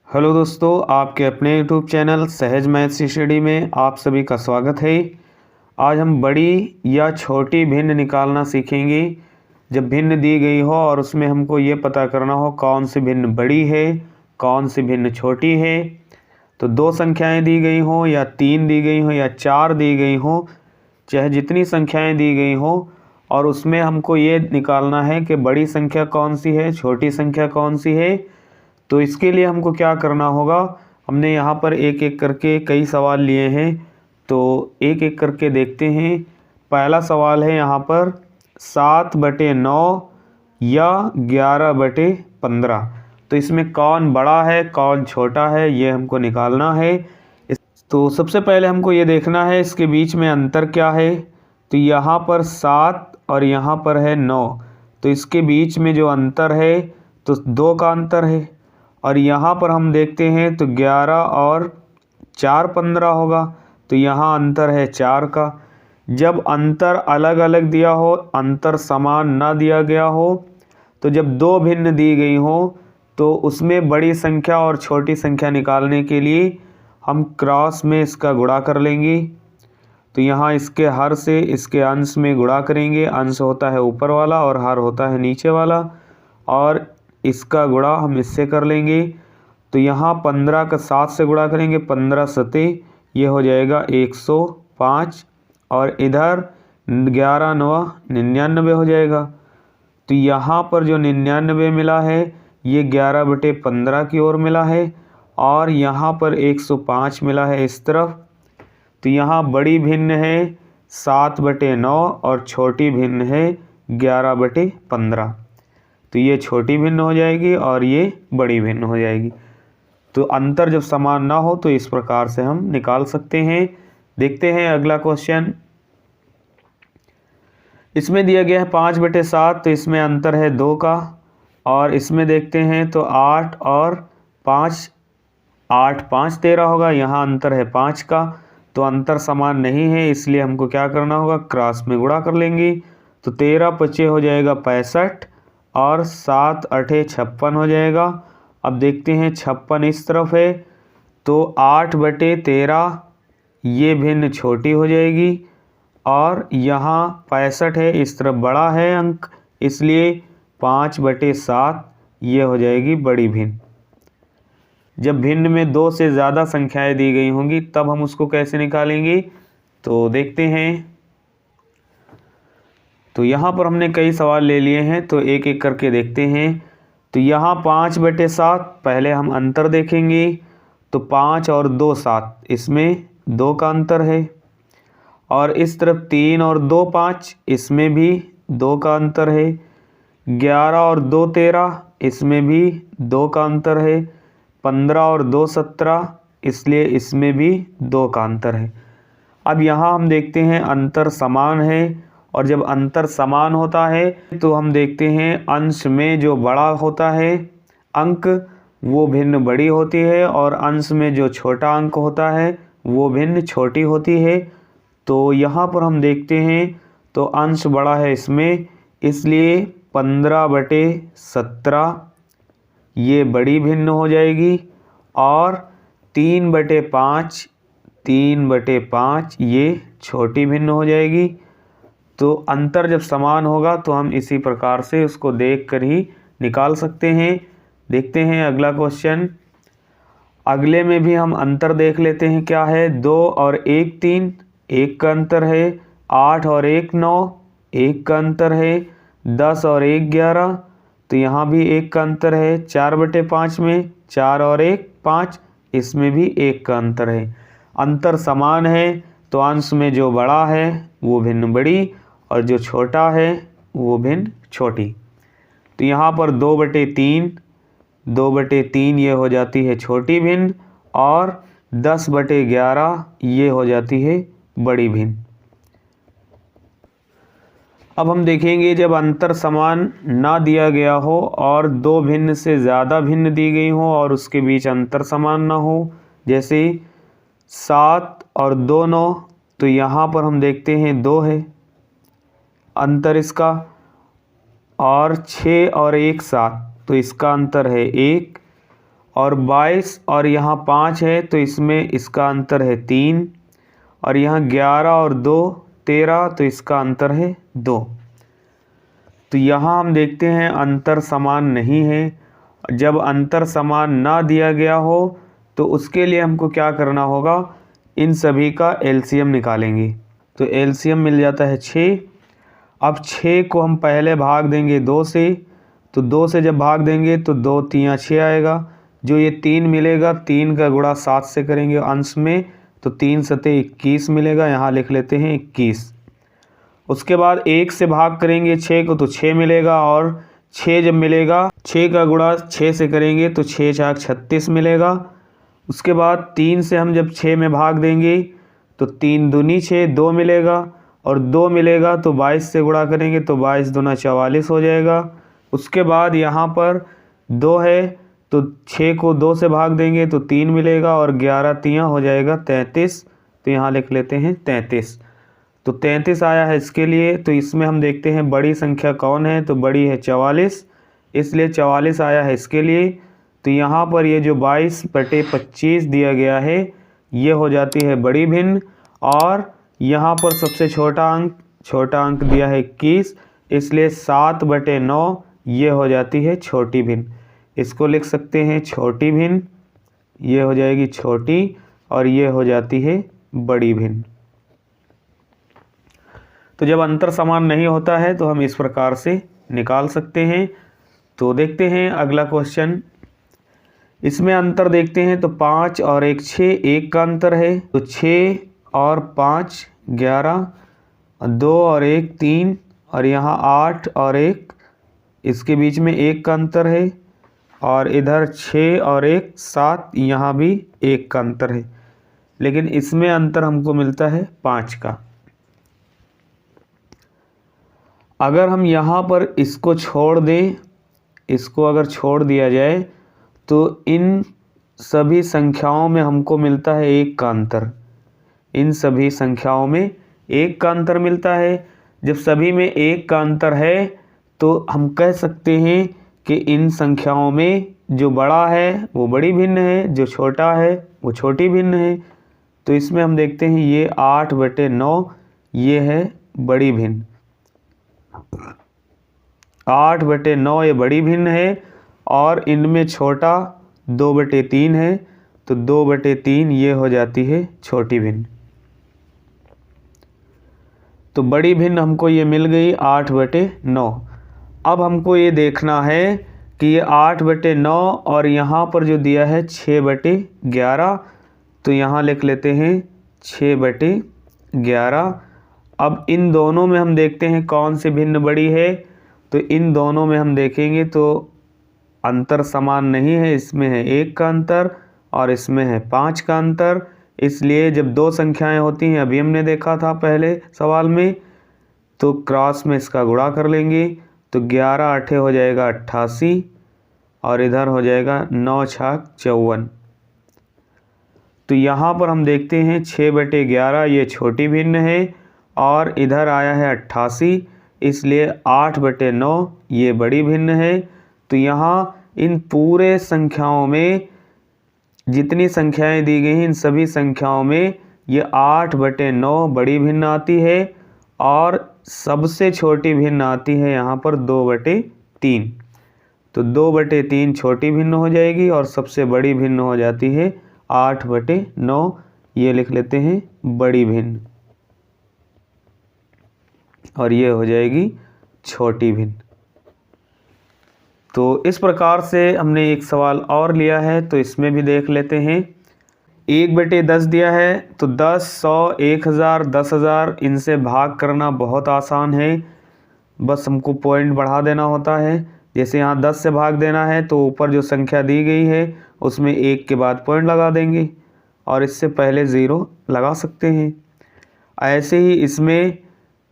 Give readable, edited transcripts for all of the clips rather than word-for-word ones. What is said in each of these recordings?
Hello दोस्तों, आपके अपने यूट्यूब चैनल सहज मैथ्स स्टडी में आप सभी का स्वागत है। आज हम बड़ी या छोटी भिन्न निकालना सीखेंगे। जब भिन्न दी गई हो और उसमें हमको ये पता करना हो कौन सी भिन्न बड़ी है, कौन सी भिन्न छोटी है। तो दो संख्याएं दी गई हो या तीन दी गई हो या चार दी गई हो, चाहे जितनी संख्याएं दी गई हो, और उसमें हमको ये निकालना है कि बड़ी संख्या कौन सी है, छोटी संख्या कौन सी है। तो इसके लिए हमको क्या करना होगा, हमने यहाँ पर एक एक करके कई सवाल लिए हैं, तो एक एक करके देखते हैं। पहला सवाल है यहाँ पर 7/9 या 11/15। तो इसमें कौन बड़ा है कौन छोटा है ये हमको निकालना है। तो सबसे पहले हमको ये देखना है इसके बीच में अंतर क्या है। तो यहाँ पर 7 और यहाँ पर है 9, तो इसके बीच में जो अंतर है तो 2 का अंतर है। और यहाँ पर हम देखते हैं तो 11 और 4 15 होगा, तो यहाँ अंतर है 4 का। जब अंतर अलग अलग दिया हो, अंतर समान ना दिया गया हो, तो जब दो भिन्न दी गई हो तो उसमें बड़ी संख्या और छोटी संख्या निकालने के लिए हम क्रॉस में इसका गुणा कर लेंगे। तो यहाँ इसके हर से इसके अंश में गुणा करेंगे। अंश होता है ऊपर वाला और हर होता है नीचे वाला, और इसका गुणा हम इससे कर लेंगे। तो यहाँ 15 का 7 से गुणा करेंगे, 15 सते ये हो जाएगा 105, और इधर 11 9 99 हो जाएगा। तो यहाँ पर जो 99 मिला है ये 11/15 की ओर मिला है, और यहाँ पर 105 मिला है इस तरफ। तो यहाँ बड़ी भिन्न है 7/9 और छोटी भिन्न है 11/15। तो ये छोटी भिन्न हो जाएगी और ये बड़ी भिन्न हो जाएगी। तो अंतर जब समान ना हो तो इस प्रकार से हम निकाल सकते हैं। देखते हैं अगला क्वेश्चन। इसमें दिया गया है 5/7, तो इसमें अंतर है 2 का। और इसमें देखते हैं तो 8 और 5, 8 5 13 होगा, यहाँ अंतर है 5 का। तो अंतर समान नहीं है, इसलिए हमको क्या करना होगा, क्रॉस में गुणा कर लेंगे। तो 13 पचे हो जाएगा 65, और 7 8 56 हो जाएगा। अब देखते हैं 56 इस तरफ है, तो 8/13 ये भिन्न छोटी हो जाएगी, और यहाँ 65 है इस तरफ बड़ा है अंक, इसलिए 5/7 ये हो जाएगी बड़ी भिन्न। जब भिन्न में 2 से ज़्यादा संख्याएं दी गई होंगी तब हम उसको कैसे निकालेंगे, तो देखते हैं। तो यहाँ पर हमने कई सवाल ले लिए हैं, तो एक एक करके देखते हैं। तो यहाँ 5/7 पहले हम अंतर देखेंगे। तो 5 और 2 7, इसमें 2 का अंतर है। और इस तरफ 3 और 2 5, इसमें भी 2 का अंतर है। 11 और 2 13, इसमें भी 2 का अंतर है। 15 और 2 17, इसलिए इसमें भी 2 का अंतर है। अब यहाँ हम देखते हैं अंतर समान है, और जब अंतर समान होता है तो हम देखते हैं अंश में जो बड़ा होता है अंक वो भिन्न बड़ी होती है, और अंश में जो छोटा अंक होता है वो भिन्न छोटी होती है। तो यहाँ पर हम देखते हैं तो अंश बड़ा है इसमें, इसलिए 15/17 ये बड़ी भिन्न हो जाएगी, और 3/5 ये छोटी भिन्न हो जाएगी। तो अंतर जब समान होगा तो हम इसी प्रकार से उसको देख कर ही निकाल सकते हैं। देखते हैं अगला क्वेश्चन। अगले में भी हम अंतर देख लेते हैं क्या है। 2 और 1 3, 1 का अंतर है। 8 और 1 9, 1 का अंतर है। 10 और 1 11, तो यहाँ भी 1 का अंतर है। 4/5 में 4 और 1 5, इसमें भी 1 का अंतर है। अंतर समान है तो अंश में जो बड़ा है वो भिन्न बड़ी, और जो छोटा है वो भिन्न छोटी। तो यहाँ पर 2/3 ये हो जाती है छोटी भिन्न, और 10/11 ये हो जाती है बड़ी भिन्न। अब हम देखेंगे जब अंतर समान ना दिया गया हो और दो भिन्न से ज़्यादा भिन्न दी गई हो और उसके बीच अंतर समान ना हो, जैसे 7 और 2 9, तो यहाँ पर हम देखते हैं 2 है अंतर इसका, और 6 और 1 7, तो इसका अंतर है 1, और 22 और यहाँ 5 है तो इसमें इसका अंतर है 3, और यहाँ 11 और 2 13 तो इसका अंतर है 2। तो यहाँ हम देखते हैं अंतर समान नहीं है। जब अंतर समान ना दिया गया हो तो उसके लिए हमको क्या करना होगा, इन सभी का एलसीएम निकालेंगे। तो एलसीएम मिल जाता है 6। अब 6 को हम पहले भाग देंगे 2 से, तो 2 से जब भाग देंगे तो 2 3 6 आएगा। जो ये 3 मिलेगा, 3 का गुणा 7 से करेंगे अंश में, तो 3 सते 21 मिलेगा, यहाँ लिख लेते हैं 21। उसके बाद 1 से भाग करेंगे 6 को तो 6 मिलेगा, और 6 जब मिलेगा 6 का गुणा 6 से करेंगे तो 6 4 36 मिलेगा। उसके बाद 3 से हम जब 6 में भाग देंगे तो 3 दूनी 6 2 मिलेगा, और 2 मिलेगा तो 22 से गुणा करेंगे तो 22 दूना 44 हो जाएगा। उसके बाद यहाँ पर 2 है तो 6 को 2 से भाग देंगे तो 3 मिलेगा, और 11 3 हो जाएगा 33, तो यहाँ लिख लेते हैं 33। तो 33 आया है इसके लिए। तो इसमें हम देखते हैं बड़ी संख्या कौन है, तो बड़ी है 44, इसलिए 44 आया है इसके लिए। तो यहाँ पर ये जो 22/25 दिया गया है ये हो जाती है बड़ी भिन्न, और यहाँ पर सबसे छोटा अंक दिया है 21, इसलिए 7/9 ये हो जाती है छोटी भिन्न। इसको लिख सकते हैं छोटी भिन्न, ये हो जाएगी छोटी, और ये हो जाती है बड़ी भिन्न। तो जब अंतर समान नहीं होता है तो हम इस प्रकार से निकाल सकते हैं। तो देखते हैं अगला क्वेश्चन। इसमें अंतर देखते हैं तो 5 और 1 6, 1 का अंतर है, तो 6 और 5 11, 2 और 1 3, और यहाँ 8 और 1, इसके बीच में 1 का अंतर है, और इधर 6 और 1 7, यहाँ भी 1 का अंतर है, लेकिन इसमें अंतर हमको मिलता है 5 का। अगर हम यहाँ पर इसको छोड़ दें, इसको अगर छोड़ दिया जाए तो इन सभी संख्याओं में हमको मिलता है 1 का अंतर। इन सभी संख्याओं में 1 का अंतर मिलता है। जब सभी में 1 का अंतर है तो हम कह सकते हैं कि इन संख्याओं में जो बड़ा है वो बड़ी भिन्न है, जो छोटा है वो छोटी भिन्न है। तो इसमें हम देखते हैं ये 8/9 ये है बड़ी भिन्न, 8/9 ये बड़ी भिन्न है, और इनमें छोटा 2/3 है, तो 2/3 ये हो जाती है छोटी भिन्न। तो बड़ी भिन्न हमको ये मिल गई 8/9। अब हमको ये देखना है कि ये 8/9 और यहाँ पर जो दिया है 6/11, तो यहाँ लिख लेते हैं 6/11। अब इन दोनों में हम देखते हैं कौन सी भिन्न बड़ी है, तो इन दोनों में हम देखेंगे तो अंतर समान नहीं है। इसमें है 1 का अंतर और इसमें है 5 का अंतर। इसलिए जब दो संख्याएं होती हैं, अभी हमने देखा था पहले सवाल में, तो क्रॉस में इसका गुणा कर लेंगे, तो 11 8 हो जाएगा 88, और इधर हो जाएगा 9 6 54। तो यहाँ पर हम देखते हैं 6/11 ये छोटी भिन्न है, और इधर आया है 88, इसलिए 8/9 ये बड़ी भिन्न है। तो यहाँ इन पूरे संख्याओं में जितनी संख्याएं दी गई हैं, इन सभी संख्याओं में ये 8/9 बड़ी भिन्न आती है, और सबसे छोटी भिन्न आती है यहाँ पर 2/3। तो 2/3 छोटी भिन्न हो जाएगी, और सबसे बड़ी भिन्न हो जाती है 8/9, ये लिख लेते हैं बड़ी भिन्न, और ये हो जाएगी छोटी भिन्न। तो इस प्रकार से हमने एक सवाल और लिया है, तो इसमें भी देख लेते हैं। 1/10 दिया है, तो 10 100 1000 10,000 इनसे भाग करना बहुत आसान है, बस हमको पॉइंट बढ़ा देना होता है। जैसे यहाँ 10 से भाग देना है तो ऊपर जो संख्या दी गई है उसमें 1 के बाद पॉइंट लगा देंगे, और इससे पहले 0 लगा सकते हैं। ऐसे ही इसमें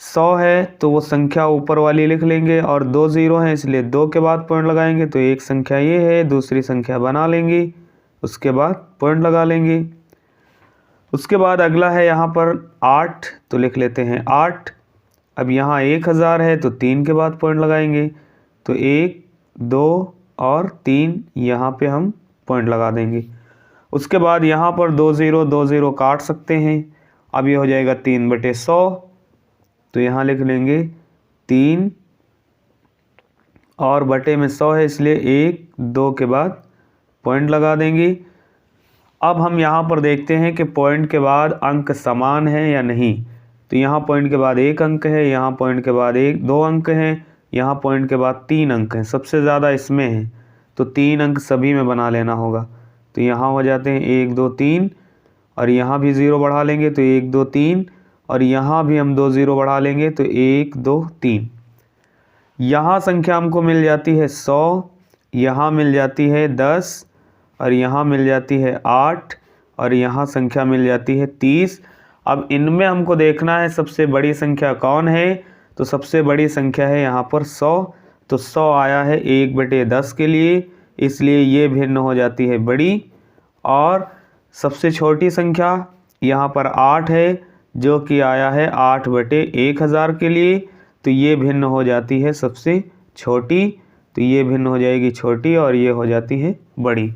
100 है तो वो संख्या ऊपर वाली लिख लेंगे, और 2 0 हैं इसलिए 2 के बाद पॉइंट लगाएंगे, तो एक संख्या ये है, दूसरी संख्या बना लेंगे, उसके बाद पॉइंट लगा लेंगे। उसके बाद अगला है यहाँ पर 8, तो लिख लेते हैं 8। अब यहाँ 1000 है तो 3 के बाद पॉइंट लगाएंगे, तो 1 2 और 3 यहाँ पे हम पॉइंट लगा देंगे। उसके बाद यहाँ पर 2 0 काट सकते हैं। अब ये हो जाएगा 3/100, तो यहाँ लिख लेंगे 3 और बटे में 100 है, इसलिए 1 2 के बाद पॉइंट लगा देंगे। अब हम यहाँ पर देखते हैं कि पॉइंट के बाद अंक समान है या नहीं। तो यहाँ पॉइंट के बाद 1 अंक है, यहाँ पॉइंट के बाद 2 अंक हैं, यहाँ पॉइंट के बाद 3 अंक हैं। सबसे ज़्यादा इसमें है, तो 3 अंक सभी में बना लेना होगा। तो यहाँ हो जाते हैं 1 2 3, और यहाँ भी 0 बढ़ा लेंगे तो 1 2 3, और यहाँ भी हम 2 0 बढ़ा लेंगे तो 1 2 3। यहाँ संख्या हमको मिल जाती है 100, यहाँ मिल जाती है 10, और यहाँ मिल जाती है 8, और यहाँ संख्या मिल जाती है 30। अब इनमें हमको देखना है सबसे बड़ी संख्या कौन है। तो सबसे बड़ी संख्या है यहाँ पर 100। तो 100 आया है 1/10 के लिए, इसलिए ये भिन्न हो जाती है बड़ी। और सबसे छोटी संख्या यहाँ पर 8 है, जो कि आया है 8/1000 के लिए, तो ये भिन्न हो जाती है सबसे छोटी। तो ये भिन्न हो जाएगी छोटी और ये हो जाती है बड़ी।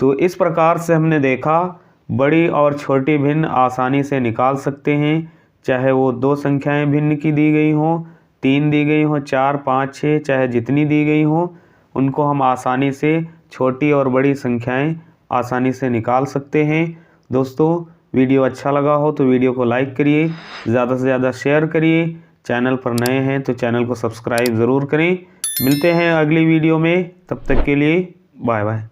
तो इस प्रकार से हमने देखा बड़ी और छोटी भिन्न आसानी से निकाल सकते हैं, चाहे वो 2 संख्याएं भिन्न की दी गई हों, 3 दी गई हों, 4 5 6, चाहे जितनी दी गई हों, उनको हम आसानी से छोटी और बड़ी संख्याएं आसानी से निकाल सकते हैं। दोस्तों, वीडियो अच्छा लगा हो तो वीडियो को लाइक करिए, ज़्यादा से ज़्यादा शेयर करिए। चैनल पर नए हैं तो चैनल को सब्सक्राइब ज़रूर करें। मिलते हैं अगली वीडियो में, तब तक के लिए बाय बाय।